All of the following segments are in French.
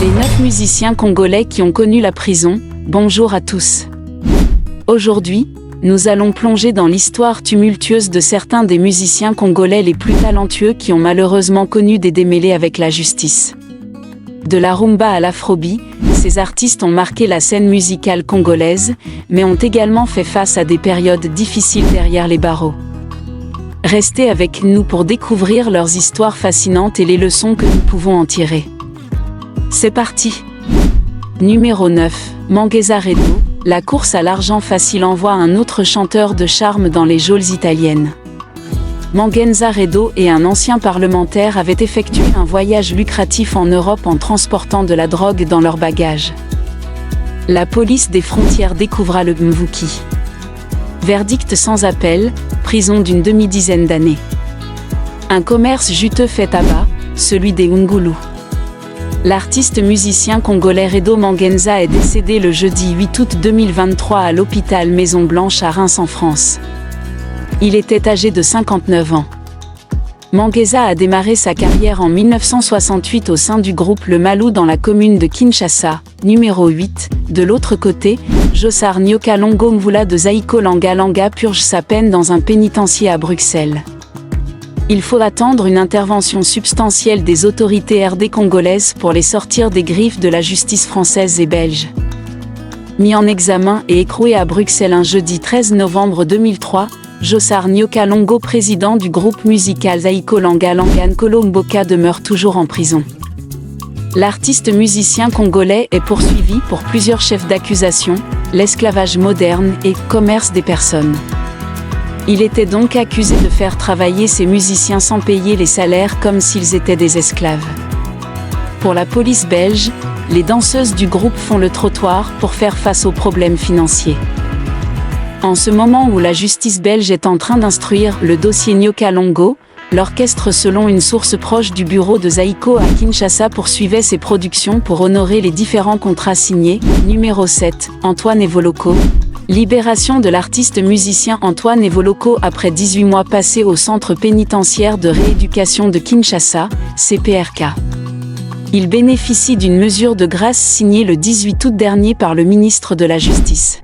Les 9 musiciens congolais qui ont connu la prison, bonjour à tous. Aujourd'hui, nous allons plonger dans l'histoire tumultueuse de certains des musiciens congolais les plus talentueux qui ont malheureusement connu des démêlés avec la justice. De la rumba à l'afrobeat, ces artistes ont marqué la scène musicale congolaise, mais ont également fait face à des périodes difficiles derrière les barreaux. Restez avec nous pour découvrir leurs histoires fascinantes et les leçons que nous pouvons en tirer. C'est parti! Numéro 9, Mangueza Redo, la course à l'argent facile envoie un autre chanteur de charme dans les geôles italiennes. Mangueza Redo et un ancien parlementaire avaient effectué un voyage lucratif en Europe en transportant de la drogue dans leurs bagages. La police des frontières découvra le Mvuki. Verdict sans appel, prison d'une demi-dizaine d'années. Un commerce juteux fait tabac, celui des Ungulu. L'artiste musicien congolais Redo Mangueza est décédé le jeudi 8 août 2023 à l'hôpital Maison-Blanche à Reims en France. Il était âgé de 59 ans. Mangueza a démarré sa carrière en 1968 au sein du groupe Le Malou dans la commune de Kinshasa, numéro 8. De l'autre côté, Jossar Nyoka Longo Mvula de Zaïko Langa Langa purge sa peine dans un pénitencier à Bruxelles. Il faut attendre une intervention substantielle des autorités RD congolaises pour les sortir des griffes de la justice française et belge. Mis en examen et écroué à Bruxelles un jeudi 13 novembre 2003, Jossar Nyoka Longo, président du groupe musical Zaïko Langa Langa Nkolo Mboka, demeure toujours en prison. L'artiste musicien congolais est poursuivi pour plusieurs chefs d'accusation, l'esclavage moderne et commerce des personnes. Il était donc accusé de faire travailler ses musiciens sans payer les salaires comme s'ils étaient des esclaves. Pour la police belge, les danseuses du groupe font le trottoir pour faire face aux problèmes financiers. En ce moment où la justice belge est en train d'instruire le dossier Nyoka Longo, l'orchestre, selon une source proche du bureau de Zaïko à Kinshasa, poursuivait ses productions pour honorer les différents contrats signés. Numéro 7, Antoine Evoloko. Libération de l'artiste musicien Antoine Evoloko après 18 mois passés au centre pénitentiaire de rééducation de Kinshasa, CPRK. Il bénéficie d'une mesure de grâce signée le 18 août dernier par le ministre de la Justice.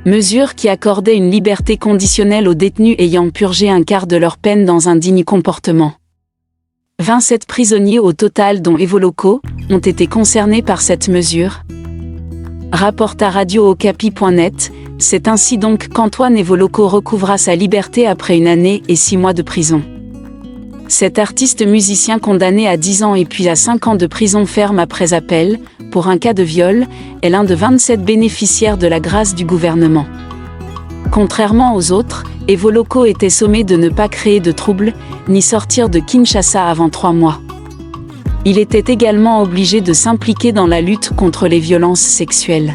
Mesure qui accordait une liberté conditionnelle aux détenus ayant purgé un quart de leur peine dans un digne comportement. 27 prisonniers au total, dont Evoloko, ont été concernés par cette mesure. Rapporte à radio-okapi.net, c'est ainsi donc qu'Antoine Evoloko recouvra sa liberté après 1 année et 6 mois de prison. Cet artiste musicien, condamné à 10 ans et puis à 5 ans de prison ferme après appel, pour un cas de viol, est l'un de 27 bénéficiaires de la grâce du gouvernement. Contrairement aux autres, Evoloko était sommé de ne pas créer de troubles, ni sortir de Kinshasa avant 3 mois. Il était également obligé de s'impliquer dans la lutte contre les violences sexuelles.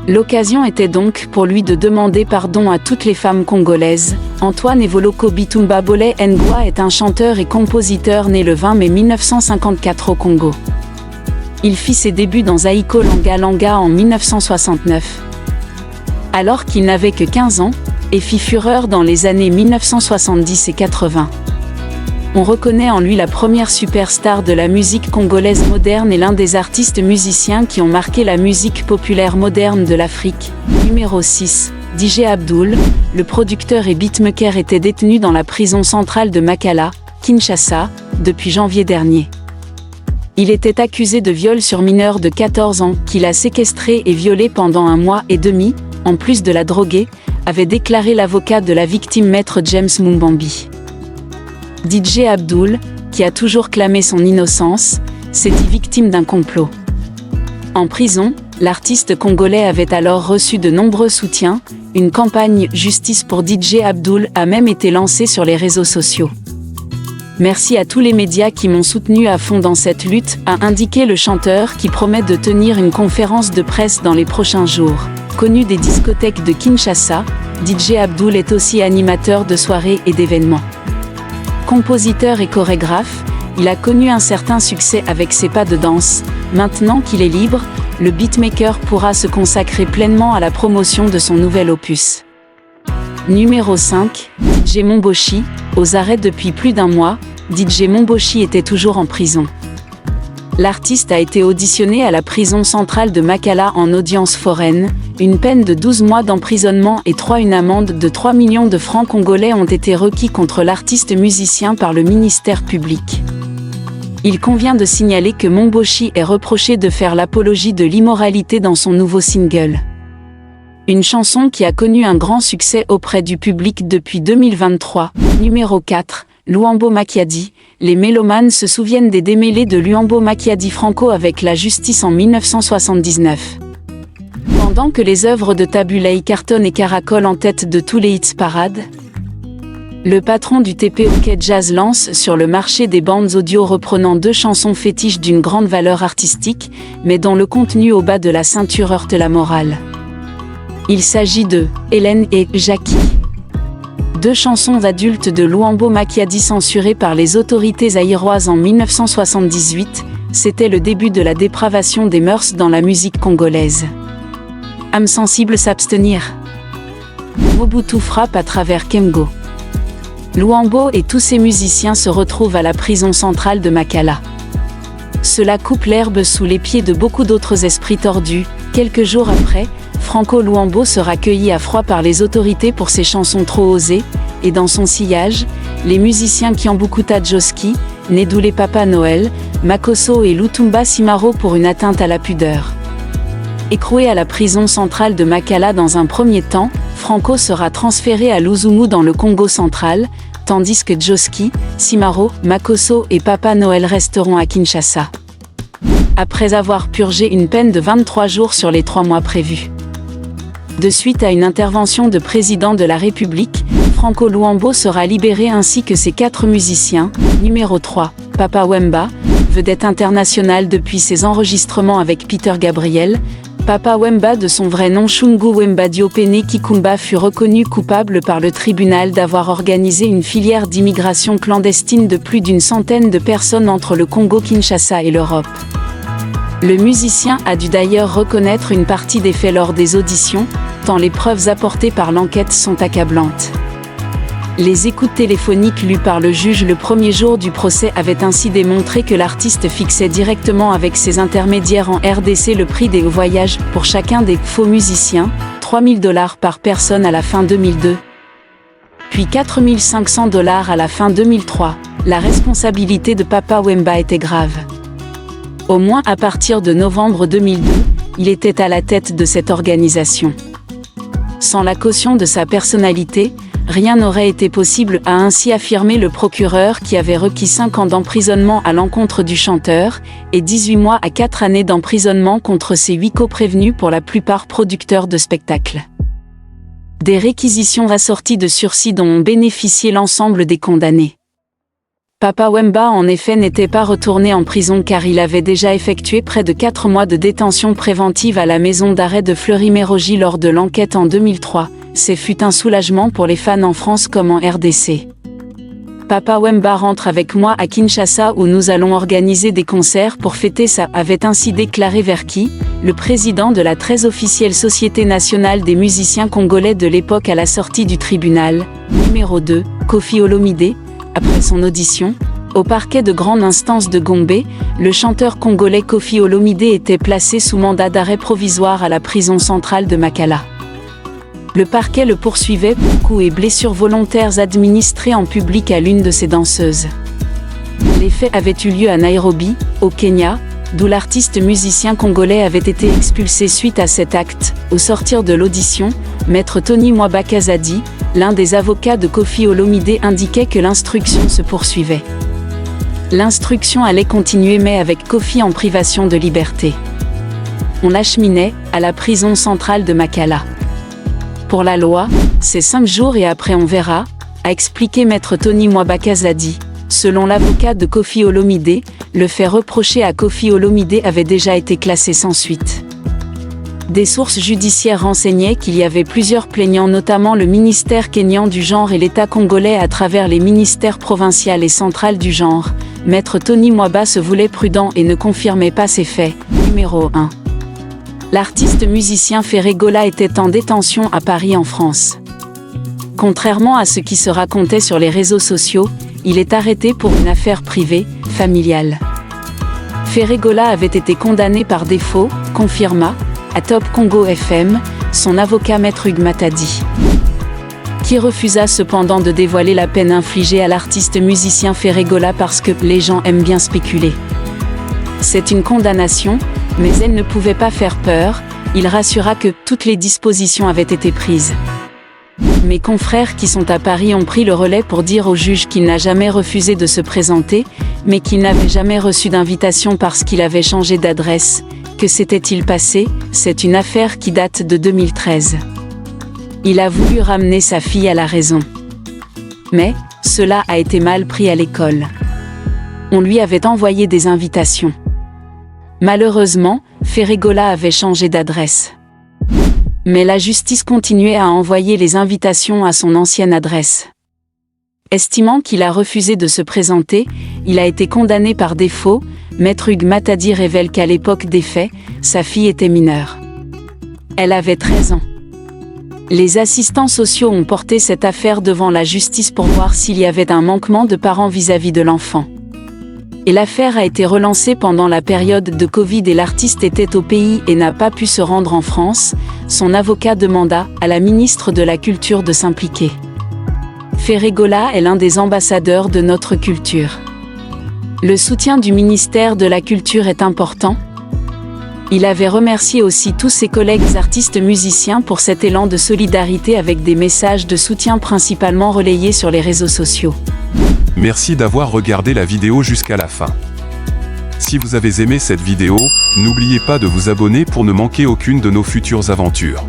L'occasion était donc pour lui de demander pardon à toutes les femmes congolaises. Antoine Evoloko Bitumba Bolé Ngwa est un chanteur et compositeur né le 20 mai 1954 au Congo. Il fit ses débuts dans Zaïko Langa Langa en 1969. Alors qu'il n'avait que 15 ans, et fit fureur dans les années 1970 et 80. On reconnaît en lui la première superstar de la musique congolaise moderne et l'un des artistes musiciens qui ont marqué la musique populaire moderne de l'Afrique. Numéro 6, DJ Abdul, le producteur et beatmaker, était détenu dans la prison centrale de Makala, Kinshasa, depuis janvier dernier. Il était accusé de viol sur mineur de 14 ans, qu'il a séquestré et violé pendant 1 mois et demi, en plus de la droguer, avait déclaré l'avocat de la victime, maître James Mumbambi. DJ Abdul, qui a toujours clamé son innocence, s'est dit victime d'un complot. En prison, l'artiste congolais avait alors reçu de nombreux soutiens. Une campagne « Justice pour DJ Abdul » a même été lancée sur les réseaux sociaux. Merci à tous les médias qui m'ont soutenu à fond dans cette lutte, a indiqué le chanteur, qui promet de tenir une conférence de presse dans les prochains jours. Connu des discothèques de Kinshasa, DJ Abdul est aussi animateur de soirées et d'événements. Compositeur et chorégraphe, il a connu un certain succès avec ses pas de danse. Maintenant qu'il est libre, le beatmaker pourra se consacrer pleinement à la promotion de son nouvel opus. Numéro 5, DJ Momboshi, aux arrêts depuis plus d'1 mois, DJ Momboshi était toujours en prison. L'artiste a été auditionné à la prison centrale de Makala en audience foraine. Une peine de 12 mois d'emprisonnement et une amende de 3 millions de francs congolais ont été requis contre l'artiste musicien par le ministère public. Il convient de signaler que Momboshi est reproché de faire l'apologie de l'immoralité dans son nouveau single. Une chanson qui a connu un grand succès auprès du public depuis 2023. Numéro 4, Luambo Makiadi. Les mélomanes se souviennent des démêlés de Luambo Makiadi Franco avec la justice en 1979. Pendant que les œuvres de Tabu Ley cartonnent et caracolent en tête de tous les hits parades, le patron du TPOK Jazz lance sur le marché des bandes audio reprenant 2 chansons fétiches d'une grande valeur artistique, mais dont le contenu au bas de la ceinture heurte la morale. Il s'agit de Hélène et Jackie. 2 chansons adultes de Luambo Makiadi censurées par les autorités zaïroises en 1978, c'était le début de la dépravation des mœurs dans la musique congolaise. Âme sensible s'abstenir. Mobutu frappe à travers Kemgo. Luambo et tous ses musiciens se retrouvent à la prison centrale de Makala. Cela coupe l'herbe sous les pieds de beaucoup d'autres esprits tordus. Quelques jours après, Franco Luambo sera cueilli à froid par les autorités pour ses chansons trop osées, et dans son sillage, les musiciens Kiambukuta Joski, Nedule Papa Noël, Makoso et Lutumba Simaro pour une atteinte à la pudeur. Écroué à la prison centrale de Makala dans un premier temps, Franco sera transféré à Luzumu dans le Congo central, tandis que Joski, Simaro, Makoso et Papa Noël resteront à Kinshasa. Après avoir purgé une peine de 23 jours sur les 3 mois prévus. De suite à une intervention de président de la République, Franco Luambo sera libéré ainsi que ses 4 musiciens. Numéro 3, Papa Wemba, vedette internationale depuis ses enregistrements avec Peter Gabriel. Papa Wemba, de son vrai nom Shungu Wemba Diopene Kikumba, fut reconnu coupable par le tribunal d'avoir organisé une filière d'immigration clandestine de plus d'une centaine de personnes entre le Congo-Kinshasa et l'Europe. Le musicien a dû d'ailleurs reconnaître une partie des faits lors des auditions, tant les preuves apportées par l'enquête sont accablantes. Les écoutes téléphoniques lues par le juge le premier jour du procès avaient ainsi démontré que l'artiste fixait directement avec ses intermédiaires en RDC le prix des voyages pour chacun des faux musiciens, $3 000 par personne à la fin 2002, puis $4 500 à la fin 2003. La responsabilité de Papa Wemba était grave. Au moins à partir de novembre 2002, il était à la tête de cette organisation. Sans la caution de sa personnalité, rien n'aurait été possible, a ainsi affirmé le procureur qui avait requis 5 ans d'emprisonnement à l'encontre du chanteur, et 18 mois à 4 années d'emprisonnement contre ses 8 co-prévenus, pour la plupart producteurs de spectacles. Des réquisitions assorties de sursis dont ont bénéficié l'ensemble des condamnés. Papa Wemba en effet n'était pas retourné en prison car il avait déjà effectué près de 4 mois de détention préventive à la maison d'arrêt de Fleury-Mérogis lors de l'enquête en 2003. Ce fut un soulagement pour les fans en France comme en RDC. Papa Wemba rentre avec moi à Kinshasa où nous allons organiser des concerts pour fêter ça, avait ainsi déclaré Verki, le président de la très officielle Société nationale des musiciens congolais de l'époque à la sortie du tribunal. Numéro 2, Koffi Olomide. Après son audition, au parquet de grande instance de Gombe, le chanteur congolais Koffi Olomide était placé sous mandat d'arrêt provisoire à la prison centrale de Makala. Le parquet le poursuivait pour coups et blessures volontaires administrés en public à l'une de ses danseuses. Les faits avaient eu lieu à Nairobi, au Kenya, d'où l'artiste musicien congolais avait été expulsé suite à cet acte. Au sortir de l'audition, Maître Tony Mwaba Kazadi, l'un des avocats de Koffi Olomide, indiquait que l'instruction se poursuivait. L'instruction allait continuer mais avec Koffi en privation de liberté. On l'acheminait à la prison centrale de Makala. Pour la loi, c'est 5 jours et après on verra, a expliqué Maître Tony Mwaba Kazadi. Selon l'avocat de Koffi Olomide, le fait reproché à Koffi Olomide avait déjà été classé sans suite. Des sources judiciaires renseignaient qu'il y avait plusieurs plaignants, notamment le ministère kényan du genre et l'État congolais à travers les ministères provincial et central du genre. Maître Tony Mwaba se voulait prudent et ne confirmait pas ces faits. Numéro 1. L'artiste musicien Ferré Gola était en détention à Paris en France. Contrairement à ce qui se racontait sur les réseaux sociaux, il est arrêté pour une affaire privée, familiale. Ferregola avait été condamné par défaut, confirma, à Top Congo FM, son avocat Maître Hugues Matadi, qui refusa cependant de dévoiler la peine infligée à l'artiste musicien Ferregola parce que les gens aiment bien spéculer. C'est une condamnation, mais elle ne pouvait pas faire peur, il rassura que toutes les dispositions avaient été prises. Mes confrères qui sont à Paris ont pris le relais pour dire au juge qu'il n'a jamais refusé de se présenter, mais qu'il n'avait jamais reçu d'invitation parce qu'il avait changé d'adresse. Que s'était-il passé? C'est une affaire qui date de 2013. Il a voulu ramener sa fille à la raison. Mais, cela a été mal pris à l'école. On lui avait envoyé des invitations. Malheureusement, Ferregola avait changé d'adresse. Mais la justice continuait à envoyer les invitations à son ancienne adresse. Estimant qu'il a refusé de se présenter, il a été condamné par défaut. Maître Hugues Matadi révèle qu'à l'époque des faits, sa fille était mineure. Elle avait 13 ans. Les assistants sociaux ont porté cette affaire devant la justice pour voir s'il y avait un manquement de parents vis-à-vis de l'enfant. Et l'affaire a été relancée pendant la période de Covid et l'artiste était au pays et n'a pas pu se rendre en France. Son avocat demanda à la ministre de la Culture de s'impliquer. Ferregola est l'un des ambassadeurs de notre culture. Le soutien du ministère de la Culture est important. Il avait remercié aussi tous ses collègues artistes musiciens pour cet élan de solidarité avec des messages de soutien principalement relayés sur les réseaux sociaux. Merci d'avoir regardé la vidéo jusqu'à la fin. Si vous avez aimé cette vidéo, n'oubliez pas de vous abonner pour ne manquer aucune de nos futures aventures.